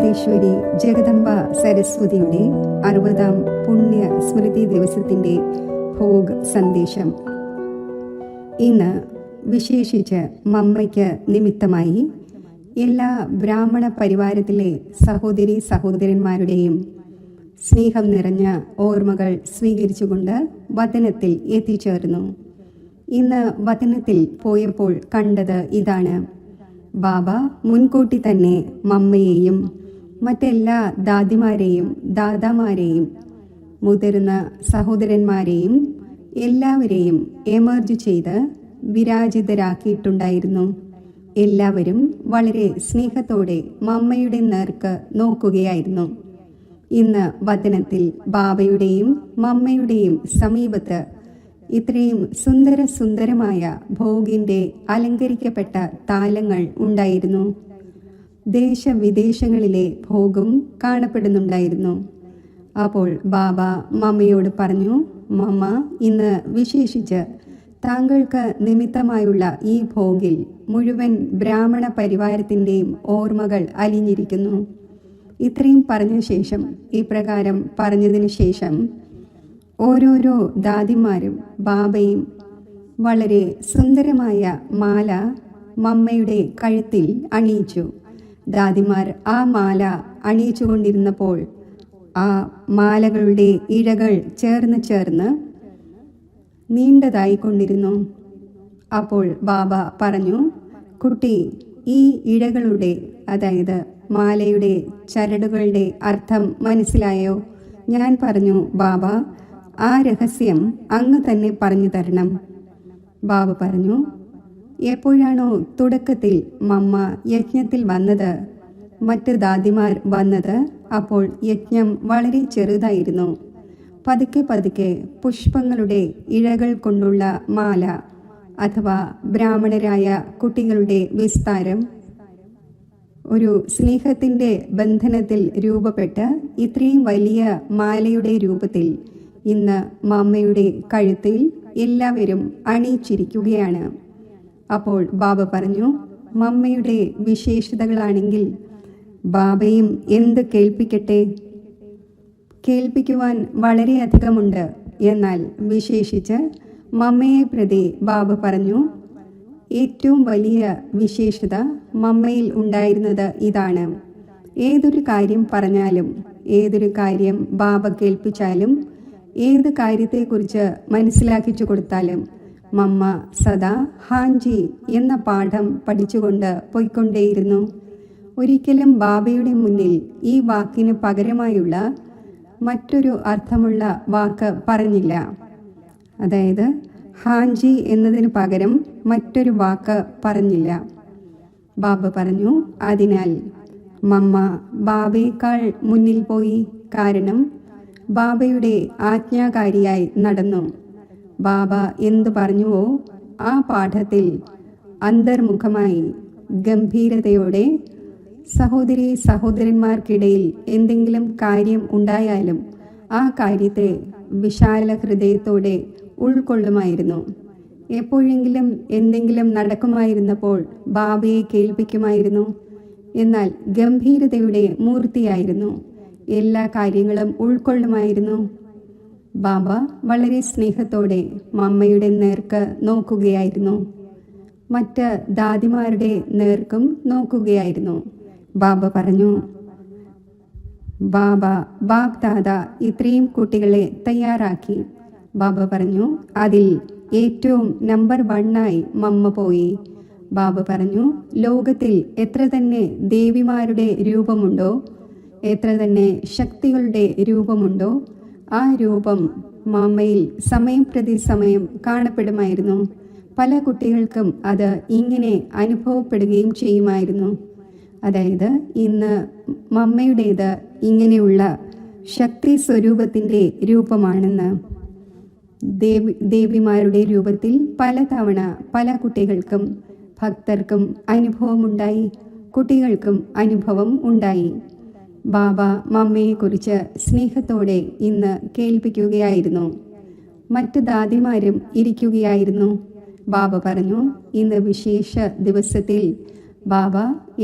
ഭാരതേശ്വരി ജഗദംബ സരസ്വതിയുടെ 60ാം പുണ്യ സ്മൃതി ദിവസത്തിൻ്റെ ഭോഗ് സന്ദേശം. ഇന്ന് വിശേഷിച്ച് മമ്മയ്ക്ക് നിമിത്തമായി എല്ലാ ബ്രാഹ്മണ പരിവാരത്തിലെ സഹോദരി സഹോദരന്മാരുടെയും സ്നേഹം നിറഞ്ഞ ഓർമ്മകൾ സ്വീകരിച്ചുകൊണ്ട് വതനത്തിൽ എത്തിച്ചേർന്നു. ഇന്ന് വതനത്തിൽ പോയപ്പോൾ കണ്ടത് ഇതാണ്. ബാബ മുൻകൂട്ടി തന്നെ മമ്മയെയും മറ്റെല്ലാ ദാദിമാരെയും ദാദാമാരെയും മുതിർന്ന സഹോദരന്മാരെയും എല്ലാവരെയും എമർജ് ചെയ്ത് വിരാജിതരാക്കിയിട്ടുണ്ടായിരുന്നു. എല്ലാവരും വളരെ സ്നേഹത്തോടെ മമ്മയുടെ നേർക്ക് നോക്കുകയായിരുന്നു. ഇന്ന് വതനത്തിൽ ബാബയുടെയും മമ്മയുടെയും സമീപത്ത് ഇത്രയും സുന്ദരമായ ഭോഗിൻ്റെ അലങ്കരിക്കപ്പെട്ട താലങ്ങൾ ഉണ്ടായിരുന്നു. ദേശവിദേശങ്ങളിലെ ഭോഗം കാണപ്പെടുന്നുണ്ടായിരുന്നു. അപ്പോൾ ബാബ മമ്മയോട് പറഞ്ഞു, മമ്മ, ഇന്ന് വിശേഷിച്ച് താങ്കൾക്ക് നിമിത്തമായുള്ള ഈ ഭോഗിൽ മുഴുവൻ ബ്രാഹ്മണ പരിവാരത്തിൻ്റെയും ഓർമ്മകൾ അലിഞ്ഞിരിക്കുന്നു. ഇത്രയും പറഞ്ഞ ശേഷം, ഇപ്രകാരം പറഞ്ഞതിന് ശേഷം ഓരോരോ ദാദിമാരും ബാബയും വളരെ സുന്ദരമായ മാല മമ്മയുടെ കഴുത്തിൽ അണിയിച്ചു. ദാദിമാർ ആ മാല അണിയിച്ചുകൊണ്ടിരുന്നപ്പോൾ ആ മാലകളുടെ ഇഴകൾ ചേർന്ന് നീണ്ടതായിക്കൊണ്ടിരുന്നു. അപ്പോൾ ബാബ പറഞ്ഞു, കുട്ടി, ഈ ഇഴകളുടെ, അതായത് മാലയുടെ ചരടുകളുടെ അർത്ഥം മനസ്സിലായോ? ഞാൻ പറഞ്ഞു, ബാബ, ആ രഹസ്യം അങ്ങ് തന്നെ പറഞ്ഞു തരണം. ബാബ പറഞ്ഞു, എപ്പോഴാണോ തുടക്കത്തിൽ മമ്മ യജ്ഞത്തിൽ വന്നത്, മറ്റ് ദാദിമാർ വന്നത്, അപ്പോൾ യജ്ഞം വളരെ ചെറുതായിരുന്നു. പതുക്കെ പുഷ്പങ്ങളുടെ ഇഴകൾ കൊണ്ടുള്ള മാല അഥവാ ബ്രാഹ്മണരായ കുട്ടികളുടെ വിസ്താരം ഒരു സ്നേഹത്തിൻ്റെ ബന്ധനത്തിൽ രൂപപ്പെട്ട് ഇത്രയും വലിയ മാലയുടെ രൂപത്തിൽ ഇന്ന് മമ്മയുടെ കഴുത്തിൽ എല്ലാവരും അണിയിച്ചിരിക്കുകയാണ്. അപ്പോൾ ബാബ പറഞ്ഞു, മമ്മയുടെ വിശേഷതകളാണെങ്കിൽ ബാബയും എന്ത് കേൾപ്പിക്കട്ടെ? കേൾപ്പിക്കുവാൻ വളരെയധികമുണ്ട്. എന്നാൽ വിശേഷിച്ച് മമ്മയെ പ്രതി ബാബ പറഞ്ഞു, ഏറ്റവും വലിയ വിശേഷത മമ്മയിൽ ഉണ്ടായിരുന്നത് ഇതാണ്. ഏതൊരു കാര്യം പറഞ്ഞാലും, ഏതൊരു കാര്യം ബാബ കേൾപ്പിച്ചാലും, ഏത് കാര്യത്തെക്കുറിച്ച് മനസ്സിലാക്കിച്ചു കൊടുത്താലും മമ്മ സദാ ഹാഞ്ചി എന്ന പാഠം പഠിച്ചുകൊണ്ട് പോയിക്കൊണ്ടേയിരുന്നു. ഒരിക്കലും ബാബയുടെ മുന്നിൽ ഈ വാക്കിന് പകരമായുള്ള മറ്റൊരു അർത്ഥമുള്ള വാക്ക് പറഞ്ഞില്ല. അതായത് ഹാഞ്ചി എന്നതിന് പകരം മറ്റൊരു വാക്ക് പറഞ്ഞില്ല. ബാബ പറഞ്ഞു, അതിനാൽ മമ്മ ബാബയേക്കാൾ മുന്നിൽ പോയി. കാരണം ബാബയുടെ ആജ്ഞാകാരിയായി നടന്നു. ബാബ എന്തു പറഞ്ഞുവോ ആ പാഠത്തിൽ അന്തർമുഖമായി ഗംഭീരതയോടെ സഹോദരി സഹോദരന്മാർക്കിടയിൽ എന്തെങ്കിലും കാര്യം ഉണ്ടായാലും ആ കാര്യത്തെ വിശാല ഹൃദയത്തോടെ ഉൾക്കൊള്ളുമായിരുന്നു. എപ്പോഴെങ്കിലും എന്തെങ്കിലും നടക്കുമായിരുന്നപ്പോൾ ബാബയെ കേൾപ്പിക്കുമായിരുന്നു. എന്നാൽ ഗംഭീരതയുടെ മൂർത്തിയായിരുന്നു. എല്ലാ കാര്യങ്ങളും ഉൾക്കൊള്ളുമായിരുന്നു. ബാബ വളരെ സ്നേഹത്തോടെ മമ്മയുടെ നേർക്ക് നോക്കുകയായിരുന്നു. മറ്റ് ദാദിമാരുടെ നേർക്കും നോക്കുകയായിരുന്നു. ബാബ പറഞ്ഞു, ബാബ് ദാദ ഇത്രയും കുട്ടികളെ തയ്യാറാക്കി. ബാബ പറഞ്ഞു, അതിൽ ഏറ്റവും നമ്പർ 1 മമ്മ പോയി. ബാബ പറഞ്ഞു, ലോകത്തിൽ എത്ര തന്നെ ദേവിമാരുടെ രൂപമുണ്ടോ, എത്ര തന്നെ ശക്തികളുടെ രൂപമുണ്ടോ, ആ രൂപം മമ്മയിൽ സമയം പ്രതി സമയം കാണപ്പെടുമായിരുന്നു. പല കുട്ടികൾക്കും അത് ഇങ്ങനെ അനുഭവപ്പെടുകയും ചെയ്യുമായിരുന്നു. അതായത് ഇന്ന് മമ്മയുടേത് ഇങ്ങനെയുള്ള ശക്തി സ്വരൂപത്തിൻ്റെ രൂപമാണെന്ന്. ദേവിമാരുടെ രൂപത്തിൽ പലതവണ പല കുട്ടികൾക്കും ഭക്തർക്കും അനുഭവമുണ്ടായി, കുട്ടികൾക്കും അനുഭവം ഉണ്ടായി. ബാബ മമ്മയെക്കുറിച്ച് സ്നേഹത്തോടെ ഇന്ന് കേൾപ്പിക്കുകയായിരുന്നു. മറ്റ് ദാദിമാരും ഇരിക്കുകയായിരുന്നു. ബാബ പറഞ്ഞു, ഇന്ന് വിശേഷ ദിവസത്തിൽ ബാബ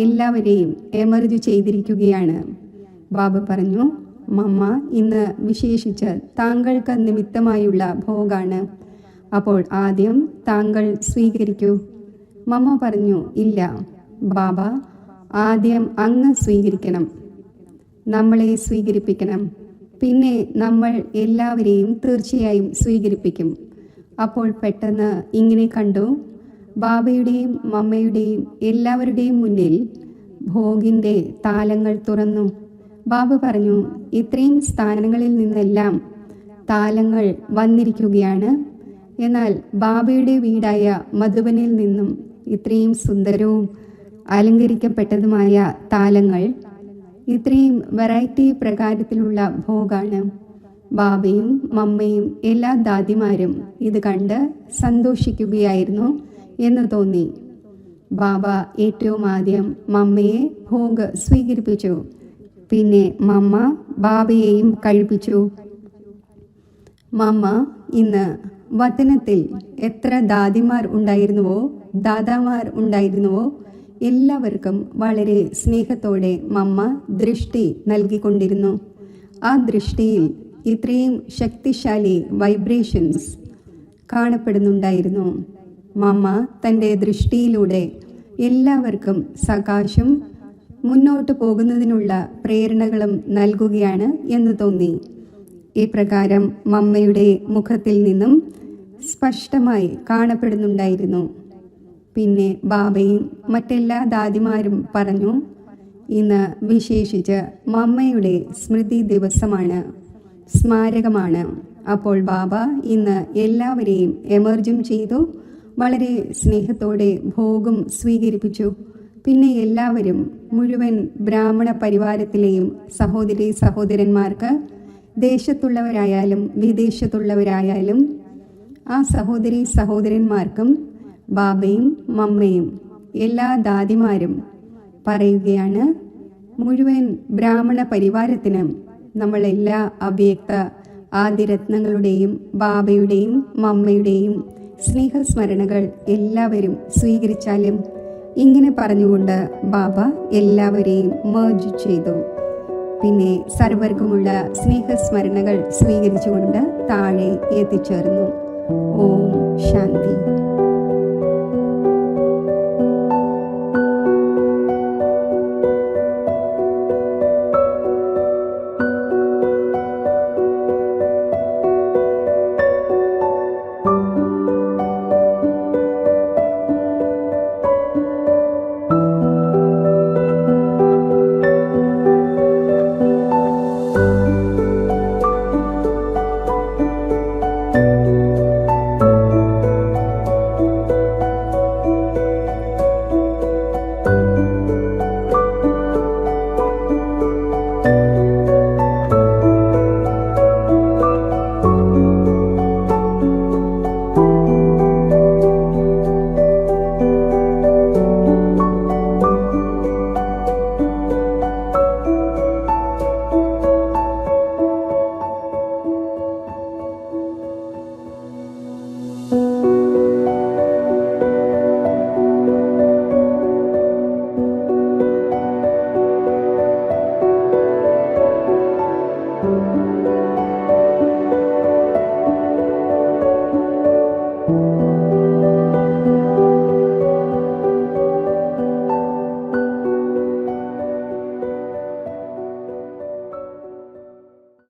എല്ലാവരെയും എമർജ് ചെയ്തിരിക്കുകയാണ്. ബാബ പറഞ്ഞു, മമ്മ ഇന്ന് വിശേഷിച്ച് താങ്കൾക്ക് നിമിത്തമായുള്ള ഭോഗാണ്. അപ്പോൾ ആദ്യം താങ്കൾ സ്വീകരിക്കൂ. മമ്മ പറഞ്ഞു, ഇല്ല ബാബ, ആദ്യം അങ്ങ് സ്വീകരിക്കണം, നമ്മളെ സ്വീകരിപ്പിക്കണം, പിന്നെ നമ്മൾ എല്ലാവരെയും തീർച്ചയായും സ്വീകരിപ്പിക്കും. അപ്പോൾ പെട്ടെന്ന് ഇങ്ങനെ കണ്ടു, ബാബയുടെയും മമ്മയുടെയും എല്ലാവരുടെയും മുന്നിൽ ഭോഗിൻ്റെ താലങ്ങൾ തുറന്നു. ബാബ പറഞ്ഞു, ഇത്രയും സ്ഥാനങ്ങളിൽ നിന്നെല്ലാം താലങ്ങൾ വന്നിരിക്കുകയാണ്. എന്നാൽ ബാബയുടെ വീടായ മധുബനിൽ നിന്നും ഇത്രയും സുന്ദരവും അലങ്കരിക്കപ്പെട്ടതുമായ താലങ്ങൾ, ഇത്രയും വെറൈറ്റി പ്രകാരത്തിലുള്ള ഭോഗാണ്. ബാബയും മമ്മയും എല്ലാ ദാദിമാരും ഇത് കണ്ട് സന്തോഷിക്കുകയായിരുന്നു എന്ന് തോന്നി. ബാബ ഏറ്റവും ആദ്യം മമ്മയെ ഭോഗ് സ്വീകരിപ്പിച്ചു. പിന്നെ മമ്മ ബാബയെയും കഴിപ്പിച്ചു. മമ്മ ഇന്ന് വതനത്തിൽ എത്ര ദാദിമാർ ഉണ്ടായിരുന്നുവോ, ദാദാമാർ ഉണ്ടായിരുന്നുവോ, എല്ലാവർക്കും വളരെ സ്നേഹത്തോടെ മമ്മ ദൃഷ്ടി നൽകിക്കൊണ്ടിരുന്നു. ആ ദൃഷ്ടിയിൽ ഇത്രയും ശക്തിശാലി വൈബ്രേഷൻസ് കാണപ്പെടുന്നുണ്ടായിരുന്നു. മമ്മ തൻ്റെ ദൃഷ്ടിയിലൂടെ എല്ലാവർക്കും സകാശം മുന്നോട്ട് പോകുന്നതിനുള്ള പ്രേരണകളും നൽകുകയാണ് എന്ന് തോന്നി. ഇപ്രകാരം മമ്മയുടെ മുഖത്തിൽ നിന്നും സ്പഷ്ടമായി കാണപ്പെടുന്നുണ്ടായിരുന്നു. പിന്നെ ബാബയും മറ്റെല്ലാ ദാദിമാരും പറഞ്ഞു, ഇന്ന് വിശേഷിച്ച് മമ്മയുടെ സ്മൃതി ദിവസമാണ്, സ്മാരകമാണ്. അപ്പോൾ ബാബ ഇന്ന് എല്ലാവരെയും എമർജും ചെയ്തു. വളരെ സ്നേഹത്തോടെ ഭോഗം സ്വീകരിപ്പിച്ചു. പിന്നെ എല്ലാവരും, മുഴുവൻ ബ്രാഹ്മണ പരിവാരത്തിലെയും സഹോദരി സഹോദരന്മാർക്ക്, ദേശത്തുള്ളവരായാലും വിദേശത്തുള്ളവരായാലും, ആ സഹോദരി സഹോദരന്മാർക്കും ബാബയും മമ്മയും എല്ലാ ദാദിമാരും പറയുകയാണ്, മുഴുവൻ ബ്രാഹ്മണ പരിവാരത്തിനും നമ്മളെല്ലാ അവ്യക്ത ആദിരത്നങ്ങളുടെയും ബാബയുടെയും മമ്മയുടെയും സ്നേഹസ്മരണകൾ എല്ലാവരും സ്വീകരിച്ചാലും. ഇങ്ങനെ പറഞ്ഞുകൊണ്ട് ബാബ എല്ലാവരെയും മേർജ് ചെയ്തു. പിന്നെ സർവർക്കുമുള്ള സ്നേഹസ്മരണകൾ സ്വീകരിച്ചുകൊണ്ട് താഴെ എത്തിച്ചേർന്നു. ഓം ശാന്തി.